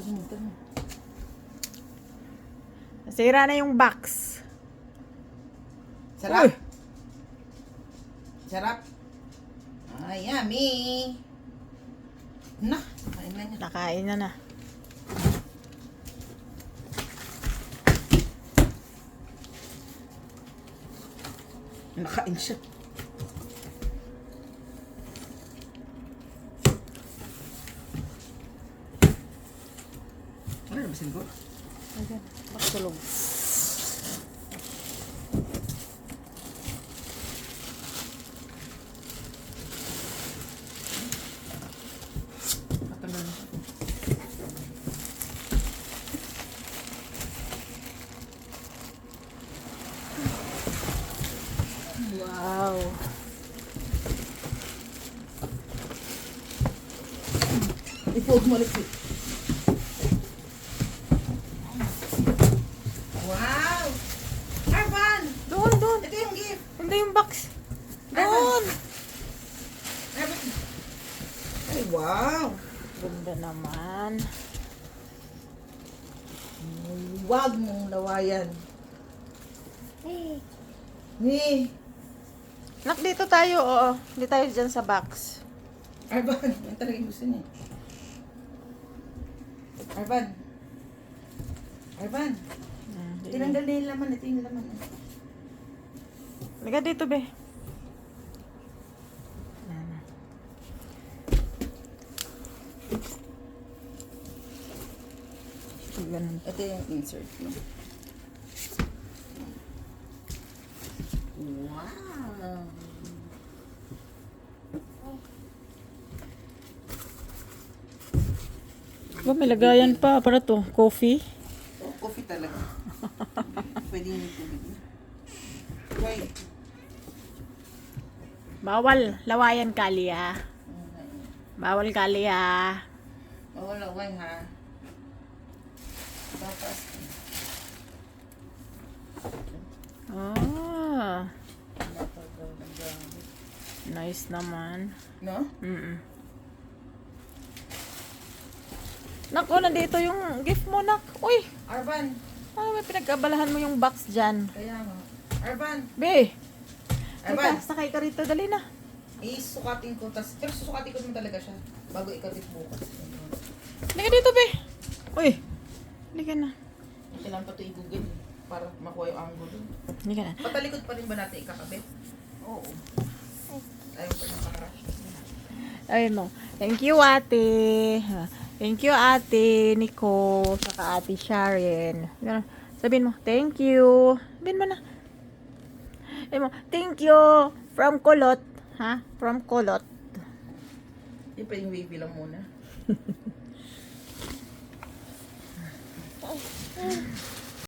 Ito mo. Nasira na yung box. Sarap. Uy! Sarap. Ay, yummy. Na, kain na niya. Nakain na na. Nakain siya. Ano nabasin ko? Ayan, baksulog. Matanggal na. Wow. I-fold mo ulit. Wow! Arvan! Doon, doon. Ito yung gift. Hindi yung box. Doon. Arvan! Ay, wow! Ganda naman. Huwag mong lawayan. Ni! Nak, dito tayo, oo. Hindi tayo dyan sa box. Arvan! Yan talaga yung gusto niya. Arvan! Arvan! Tinanggal na yung laman. Ito yung laman. Liga dito, be. Ganun. Ito yung insert mo. Wow! Ba, may lagayan pa para to. Coffee. Oh, coffee talaga. Pwede yung tubig. Wait. Bawal. Lawayan kali, ah. Bawal kali, ah. Oo, laway ha. Tapos, Ah. Nice naman. no? Nak, oh, nandito yung gift mo, nak. Uy, Arvan! may pinag-abalahan mo yung box dyan. Kaya nga. Arvan! Be, Arvan! sakay ka rito. Dali na. Isukatin ko. Pero susukatin ko naman talaga siya. Bago ikabit bukas. Liga dito, be. Uy, liga na. Kailangan pa ito i-google para makuha yung angulo. Liga na. Patalikod pa rin ba natin ikakabit? Oo. Ayaw pa yung para. Ayun mo. Thank you, ate. Thank you, ate Nico. Saka ate Sharon. Ganun. Sabihin mo, thank you. Sabihin mo na. Sabihin mo, thank you. From Kulot. Ha? From Kulot. Hindi pa yung wavy lang muna.